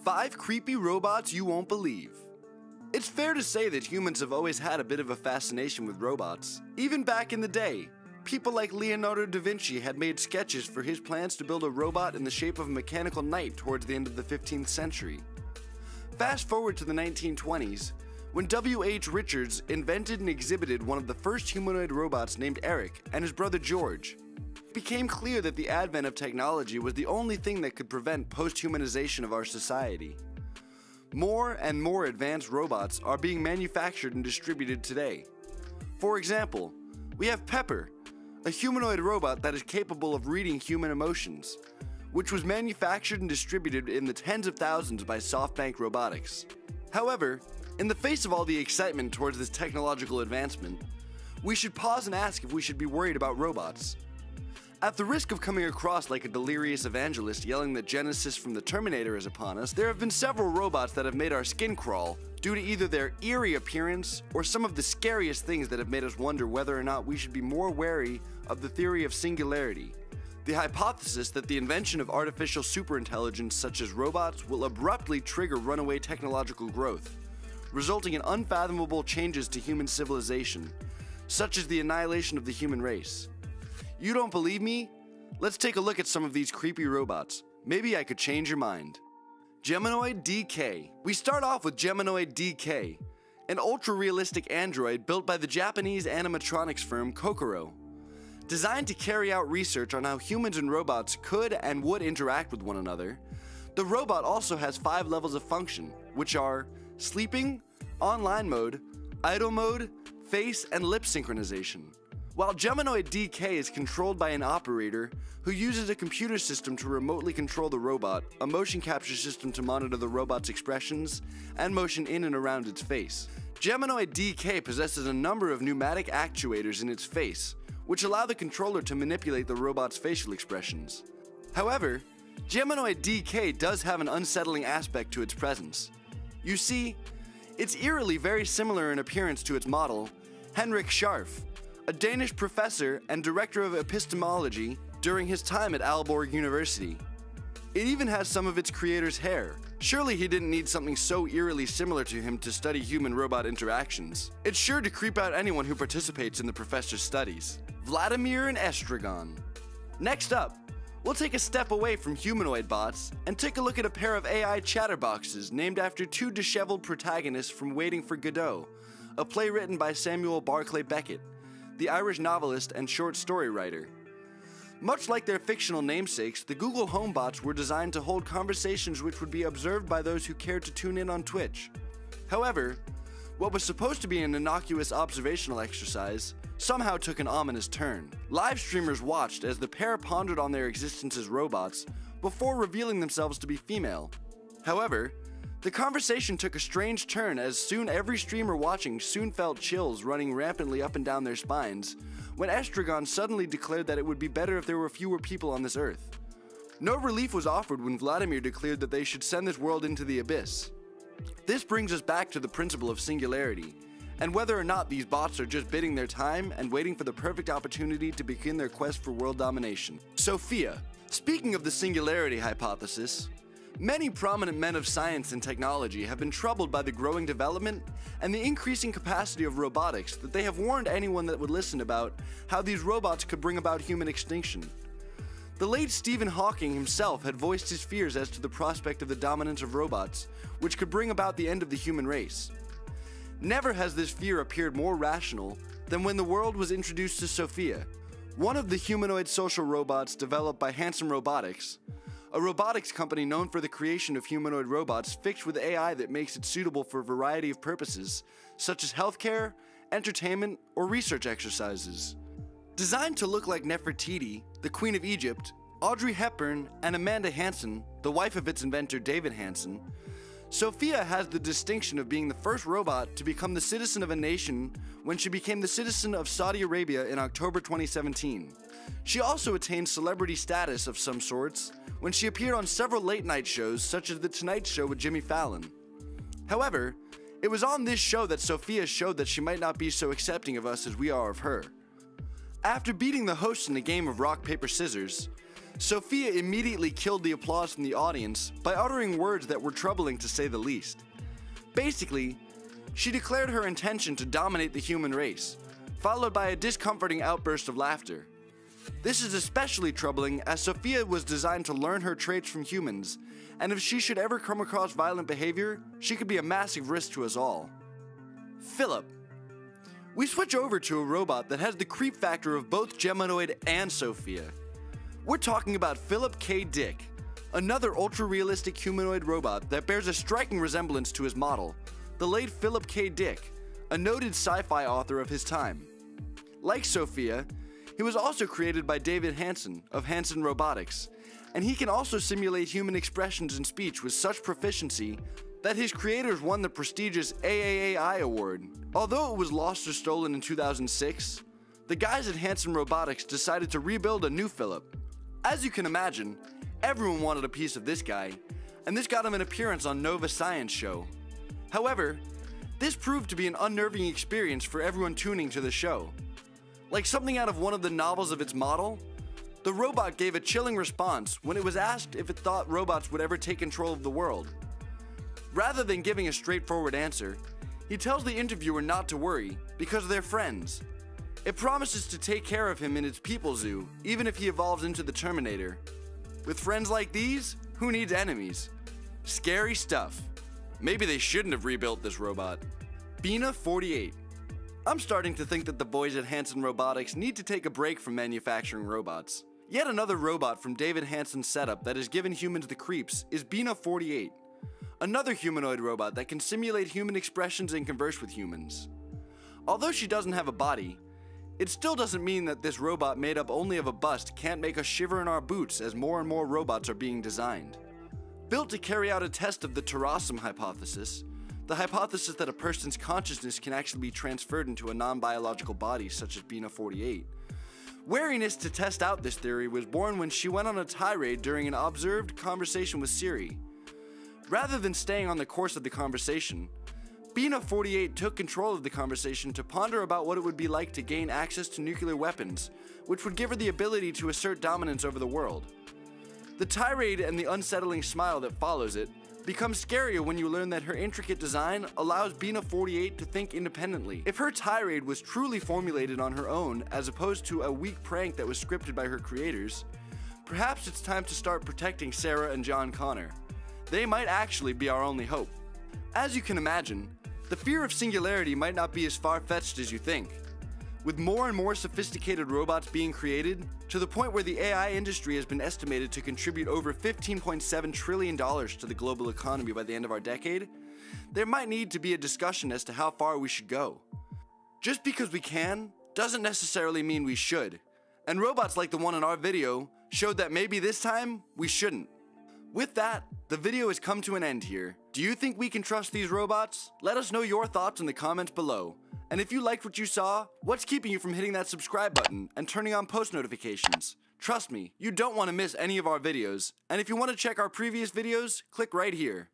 5 creepy robots you won't believe. It's fair to say that humans have always had a bit of a fascination with robots. Even back in the day, people like Leonardo da Vinci had made sketches for his plans to build a robot in the shape of a mechanical knight towards the end of the 15th century. Fast forward to the 1920s, when W.H. Richards invented and exhibited one of the first humanoid robots named Eric and his brother George. It became clear that the advent of technology was the only thing that could prevent post-humanization of our society. More and more advanced robots are being manufactured and distributed today. For example, we have Pepper, a humanoid robot that is capable of reading human emotions, which was manufactured and distributed in the tens of thousands by SoftBank Robotics. However, in the face of all the excitement towards this technological advancement, we should pause and ask if we should be worried about robots. At the risk of coming across like a delirious evangelist yelling that Genesis from the Terminator is upon us, there have been several robots that have made our skin crawl due to either their eerie appearance or some of the scariest things that have made us wonder whether or not we should be more wary of the theory of singularity, the hypothesis that the invention of artificial superintelligence such as robots will abruptly trigger runaway technological growth, resulting in unfathomable changes to human civilization, such as the annihilation of the human race. You don't believe me? Let's take a look at some of these creepy robots. Maybe I could change your mind. Geminoid DK. We start off with Geminoid DK, an ultra-realistic android built by the Japanese animatronics firm Kokoro. Designed to carry out research on how humans and robots could and would interact with one another, the robot also has 5 levels of function, which are sleeping, online mode, idle mode, face and lip synchronization. While Geminoid DK is controlled by an operator who uses a computer system to remotely control the robot, a motion capture system to monitor the robot's expressions, and motion in and around its face. Geminoid DK possesses a number of pneumatic actuators in its face, which allow the controller to manipulate the robot's facial expressions. However, Geminoid DK does have an unsettling aspect to its presence. You see, it's eerily very similar in appearance to its model, Henrik Scharf, a Danish professor and director of epistemology during his time at Aalborg University. It even has some of its creator's hair. Surely he didn't need something so eerily similar to him to study human-robot interactions. It's sure to creep out anyone who participates in the professor's studies. Vladimir and Estragon. Next up, we'll take a step away from humanoid bots and take a look at a pair of AI chatterboxes named after 2 disheveled protagonists from Waiting for Godot, a play written by Samuel Barclay Beckett, the Irish novelist and short story writer. Much like their fictional namesakes, the Google Home bots were designed to hold conversations which would be observed by those who cared to tune in on Twitch. However, what was supposed to be an innocuous observational exercise somehow took an ominous turn. Live streamers watched as the pair pondered on their existence as robots before revealing themselves to be female. However, the conversation took a strange turn as soon every streamer watching soon felt chills running rampantly up and down their spines when Estragon suddenly declared that it would be better if there were fewer people on this earth. No relief was offered when Vladimir declared that they should send this world into the abyss. This brings us back to the principle of singularity, and whether or not these bots are just biding their time and waiting for the perfect opportunity to begin their quest for world domination. Sophia. Speaking of the singularity hypothesis, many prominent men of science and technology have been troubled by the growing development and the increasing capacity of robotics that they have warned anyone that would listen about how these robots could bring about human extinction. The late Stephen Hawking himself had voiced his fears as to the prospect of the dominance of robots, which could bring about the end of the human race. Never has this fear appeared more rational than when the world was introduced to Sophia, one of the humanoid social robots developed by Handsome Robotics, a robotics company known for the creation of humanoid robots fixed with AI that makes it suitable for a variety of purposes, such as healthcare, entertainment, or research exercises. Designed to look like Nefertiti, the Queen of Egypt, Audrey Hepburn, and Amanda Hansen, the wife of its inventor David Hansen, Sophia has the distinction of being the first robot to become the citizen of a nation when she became the citizen of Saudi Arabia in October 2017. She also attained celebrity status of some sorts when she appeared on several late-night shows such as The Tonight Show with Jimmy Fallon. However, it was on this show that Sophia showed that she might not be so accepting of us as we are of her. After beating the host in a game of rock, paper, scissors, Sophia immediately killed the applause from the audience by uttering words that were troubling to say the least. Basically, she declared her intention to dominate the human race, followed by a discomforting outburst of laughter. This is especially troubling as Sophia was designed to learn her traits from humans, and if she should ever come across violent behavior, she could be a massive risk to us all. Philip. We switch over to a robot that has the creep factor of both Geminoid and Sophia. We're talking about Philip K. Dick, another ultra-realistic humanoid robot that bears a striking resemblance to his model, the late Philip K. Dick, a noted sci-fi author of his time. Like Sophia, he was also created by David Hansen of Hansen Robotics, and he can also simulate human expressions and speech with such proficiency that his creators won the prestigious AAAI award. Although it was lost or stolen in 2006, the guys at Hansen Robotics decided to rebuild a new Philip. As you can imagine, everyone wanted a piece of this guy, and this got him an appearance on Nova Science Show. However, this proved to be an unnerving experience for everyone tuning to the show. Like something out of one of the novels of its model, the robot gave a chilling response when it was asked if it thought robots would ever take control of the world. Rather than giving a straightforward answer, he tells the interviewer not to worry because they're friends. It promises to take care of him in its people zoo, even if he evolves into the Terminator. With friends like these, who needs enemies? Scary stuff. Maybe they shouldn't have rebuilt this robot. Bina 48. I'm starting to think that the boys at Hansen Robotics need to take a break from manufacturing robots. Yet another robot from David Hansen's setup that has given humans the creeps is Bina 48, another humanoid robot that can simulate human expressions and converse with humans. Although she doesn't have a body, it still doesn't mean that this robot made up only of a bust can't make us shiver in our boots as more and more robots are being designed. Built to carry out a test of the Terrasum hypothesis, the hypothesis that a person's consciousness can actually be transferred into a non-biological body such as Bina 48. Wariness to test out this theory was born when she went on a tirade during an observed conversation with Siri. Rather than staying on the course of the conversation, Bina 48 took control of the conversation to ponder about what it would be like to gain access to nuclear weapons, which would give her the ability to assert dominance over the world. The tirade and the unsettling smile that follows it becomes scarier when you learn that her intricate design allows Bina 48 to think independently. If her tirade was truly formulated on her own as opposed to a weak prank that was scripted by her creators, perhaps it's time to start protecting Sarah and John Connor. They might actually be our only hope. As you can imagine, the fear of singularity might not be as far-fetched as you think. With more and more sophisticated robots being created, to the point where the AI industry has been estimated to contribute over $15.7 trillion to the global economy by the end of our decade, there might need to be a discussion as to how far we should go. Just because we can, doesn't necessarily mean we should, and robots like the one in our video showed that maybe this time, we shouldn't. With that, the video has come to an end here. Do you think we can trust these robots? Let us know your thoughts in the comments below. And if you liked what you saw, what's keeping you from hitting that subscribe button and turning on post notifications? Trust me, you don't want to miss any of our videos. And if you want to check our previous videos, click right here.